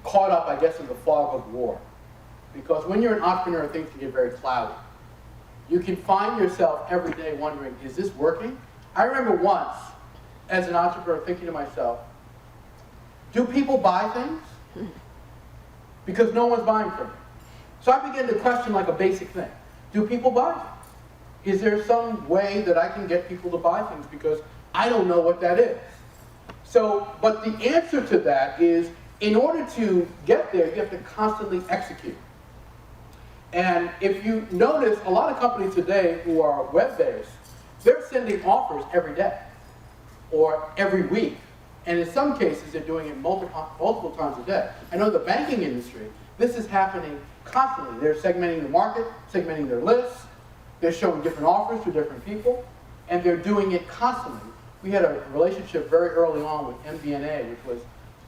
caught up, I guess, in the fog of war. Because when you're an entrepreneur, things can get very cloudy. You can find yourself every day wondering, is this working? I remember once, as an entrepreneur, thinking to myself, do people buy things? Because no one's buying from me. So I began to question like a basic thing. Do people buy things? Is there some way that I can get people to buy things? Because I don't know what that is. So, but the answer to that is, in order to get there, you have to constantly execute. And if you notice, a lot of companies today who are web-based, they're sending offers every day or every week. And in some cases, they're doing it multiple times a day. I know in the banking industry, this is happening constantly. They're segmenting the market, segmenting their lists. They're showing different offers to different people, and they're doing it constantly. We had a relationship very early on with MBNA, which was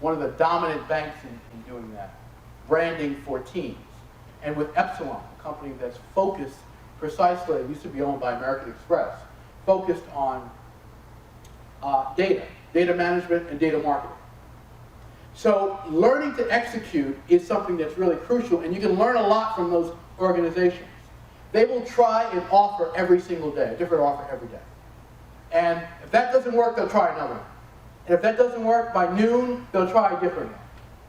one of the dominant banks in doing that, branding for teams. And with Epsilon, a company that's focused precisely, it used to be owned by American Express, focused on data management and data marketing. So learning to execute is something that's really crucial, and you can learn a lot from those organizations. They will try and offer every single day, a different offer every day. And if that doesn't work, they'll try another one. And if that doesn't work, by noon, they'll try a different one.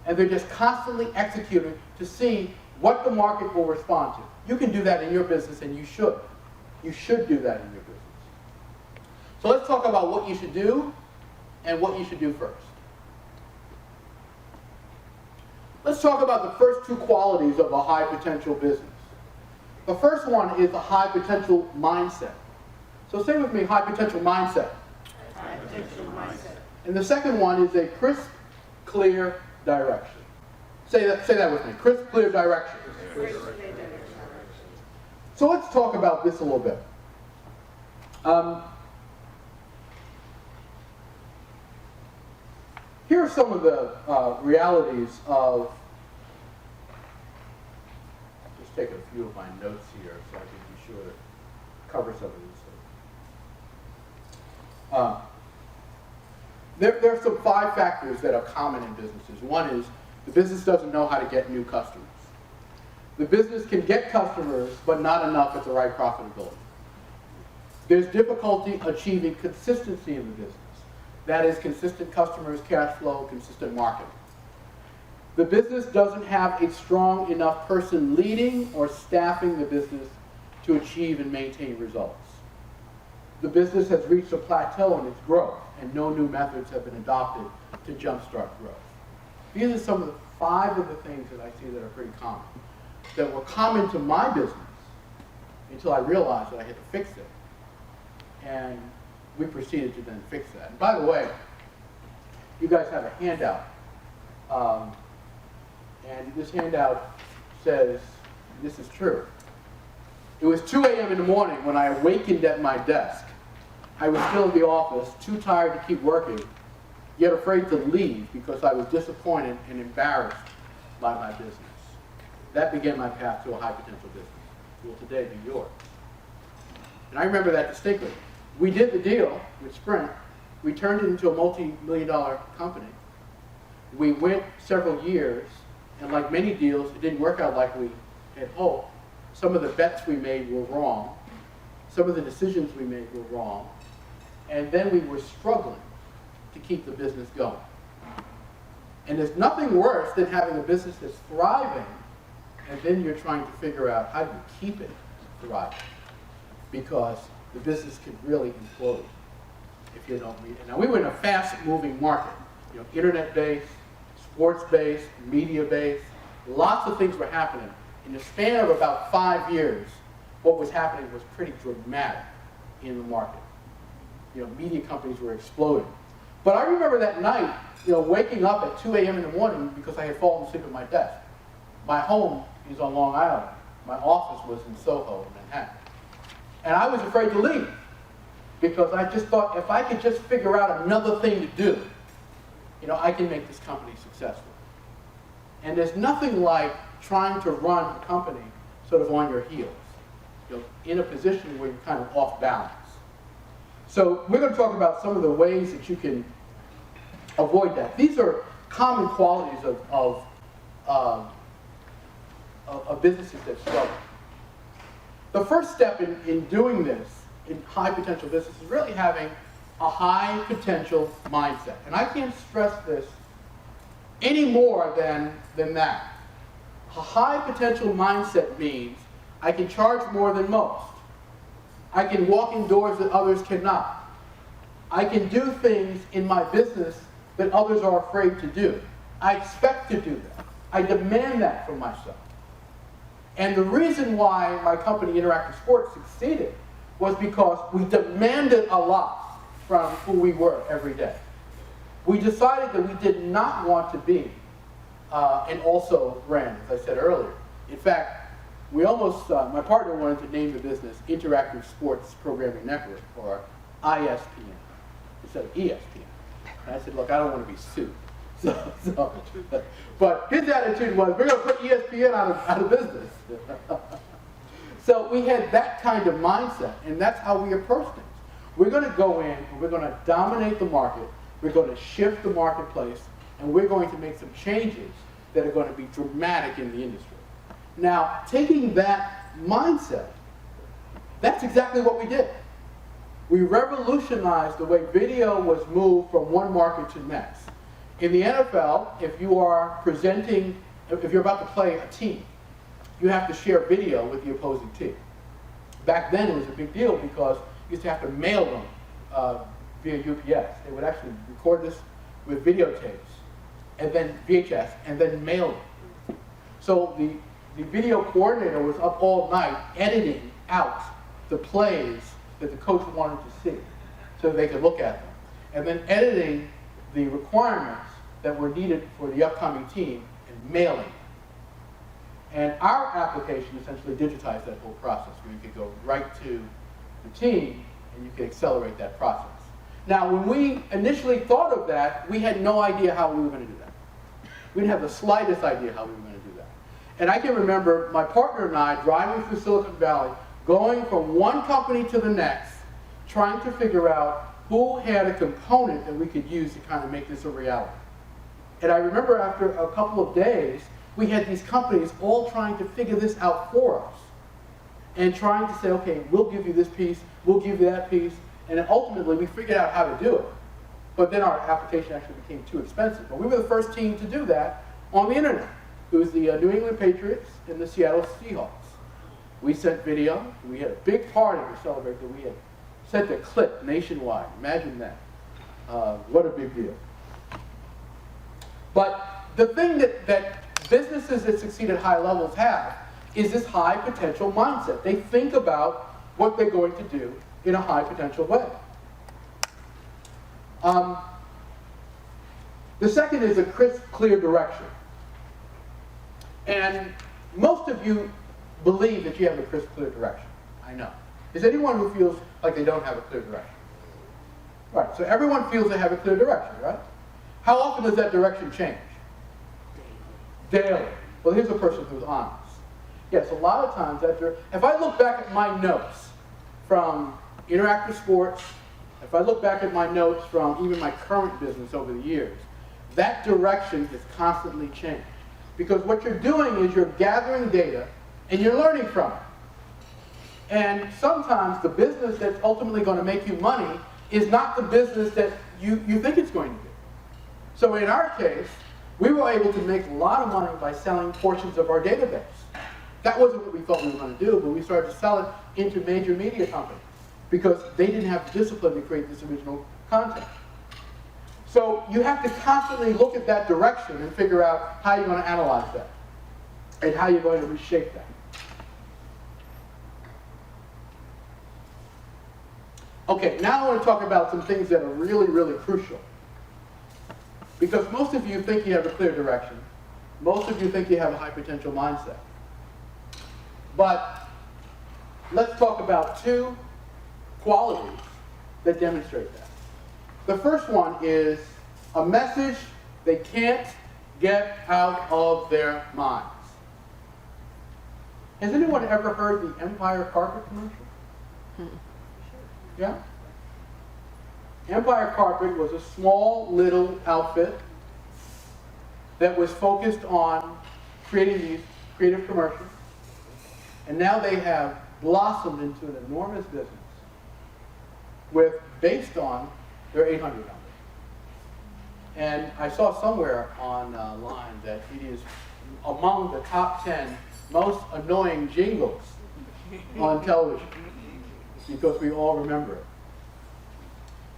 And they're just constantly executing to see what the market will respond to. You can do that in your business, and you should. You should do that in your business. So let's talk about what you should do and what you should do first. Let's talk about the first two qualities of a high potential business. The first one is a high potential mindset. So say with me, high potential mindset. High potential mindset. And the second one is a crisp, clear direction. Say that with me, crisp, clear direction. So let's talk about this a little bit. Here are some of the realities of, just take a few of my notes here so I can be sure to cover some of these things. There are some 5 factors that are common in businesses. One is the business doesn't know how to get new customers. The business can get customers, but not enough at the right profitability. There's difficulty achieving consistency in the business. That is consistent customers, cash flow, consistent marketing. The business doesn't have a strong enough person leading or staffing the business to achieve and maintain results. The business has reached a plateau in its growth, and no new methods have been adopted to jumpstart growth. These are some of the 5 of the things that I see that are pretty common, that were common to my business until I realized that I had to fix it. And we proceeded to then fix that. And by the way, you guys have a handout. And this handout says, this is true. It was 2 a.m. in the morning when I awakened at my desk. I was still in the office, too tired to keep working, yet afraid to leave because I was disappointed and embarrassed by my business. That began my path to a high potential business. It will today be yours. And I remember that distinctly. We did the deal with Sprint. We turned it into a multi-million-dollar company. We went several years, and like many deals, it didn't work out like we had hoped. Some of the bets we made were wrong. Some of the decisions we made were wrong. And then we were struggling to keep the business going. And there's nothing worse than having a business that's thriving, and then you're trying to figure out how do you keep it thriving. Because the business could really implode if you don't meet it. Now, we were in a fast-moving market. Internet-based, sports-based, media-based. Lots of things were happening. In the span of about 5 years, what was happening was pretty dramatic in the market. Media companies were exploding. But I remember that night, waking up at 2 a.m. in the morning because I had fallen asleep at my desk. My home is on Long Island. My office was in Soho, in Manhattan. And I was afraid to leave because I just thought if I could just figure out another thing to do, I can make this company successful. And there's nothing like trying to run a company sort of on your heels, in a position where you're kind of off balance. So we're going to talk about some of the ways that you can avoid that. These are common qualities of of businesses that struggle. The first step in doing this in high potential business is really having a high potential mindset. And I can't stress this any more than that. A high potential mindset means I can charge more than most. I can walk in doors that others cannot. I can do things in my business that others are afraid to do. I expect to do that. I demand that from myself. And the reason why my company, Interactive Sports, succeeded was because we demanded a lot from who we were every day. We decided that we did not want to be an also brand, as I said earlier. In fact, we almost, my partner wanted to name the business Interactive Sports Programming Network, or ISPN, instead of ESPN. And I said, look, I don't want to be sued. But his attitude was, we're going to put ESPN out of business. So we had that kind of mindset, and that's how we approach things. We're going to go in, and we're going to dominate the market, we're going to shift the marketplace, and we're going to make some changes that are going to be dramatic in the industry. Now, taking that mindset, that's exactly what we did. We revolutionized the way video was moved from one market to the next. In the NFL, if you are presenting, if you're about to play a team, you have to share video with the opposing team. Back then, it was a big deal because you used to have to mail them via UPS. They would actually record this with videotapes, and then VHS, and then mail them. So the video coordinator was up all night editing out the plays that the coach wanted to see so they could look at them, and then editing the requirements that were needed for the upcoming team and mailing them. And our application essentially digitized that whole process, where you could go right to the team and you could accelerate that process. Now, when we initially thought of that, we had no idea how we were going to do that. We didn't have the slightest idea how we were going to do that. And I can remember my partner and I driving through Silicon Valley, going from one company to the next, trying to figure out who had a component that we could use to kind of make this a reality. And I remember after a couple of days, we had these companies all trying to figure this out for us and trying to say, okay, we'll give you this piece, we'll give you that piece, and then ultimately we figured out how to do it. But then our application actually became too expensive. But we were the first team to do that on the internet. It was the New England Patriots and the Seattle Seahawks. We sent video. We had a big party to celebrate that we had sent a clip nationwide. Imagine that. What a big deal. But the thing that businesses that succeed at high levels have is this high potential mindset. They think about what they're going to do in a high potential way. The second is a crisp, clear direction. And most of you believe that you have a crisp, clear direction. I know. Is anyone who feels like they don't have a clear direction? Right, so everyone feels they have a clear direction, right? How often does that direction change? Daily. Well, here's a person who's honest. Yes, a lot of times if I look back at my notes from Interactive Sports, if I look back at my notes from even my current business over the years, that direction is constantly changed. Because what you're doing is you're gathering data and you're learning from it. And sometimes the business that's ultimately going to make you money is not the business that you think it's going to be. So in our case, we were able to make a lot of money by selling portions of our database. That wasn't what we thought we were going to do, but we started to sell it into major media companies because they didn't have the discipline to create this original content. So you have to constantly look at that direction and figure out how you're going to analyze that and how you're going to reshape that. Okay, now I want to talk about some things that are really, really crucial. Because most of you think you have a clear direction. Most of you think you have a high potential mindset. But let's talk about two qualities that demonstrate that. The first one is a message they can't get out of their minds. Has anyone ever heard the Empire Carpet commercial? Yeah? Empire Carpet was a small little outfit that was focused on creating these creative commercials And now they have blossomed into an enormous business based on their 800 number. And I saw somewhere online that it is among the top 10 most annoying jingles on television, because we all remember it.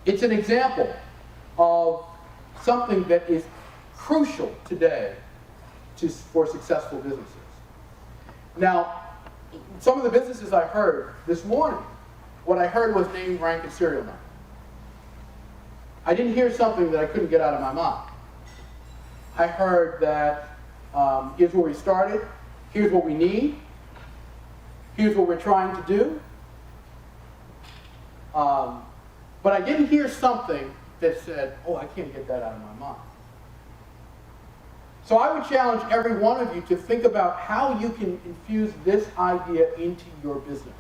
It's an example of something that is crucial today for successful businesses. Now, some of the businesses I heard this morning, what I heard was name, rank, and serial number. I didn't hear something that I couldn't get out of my mind. I heard that here's where we started, here's what we need, here's what we're trying to do. But I didn't hear something that said, oh, I can't get that out of my mind. So I would challenge every one of you to think about how you can infuse this idea into your business.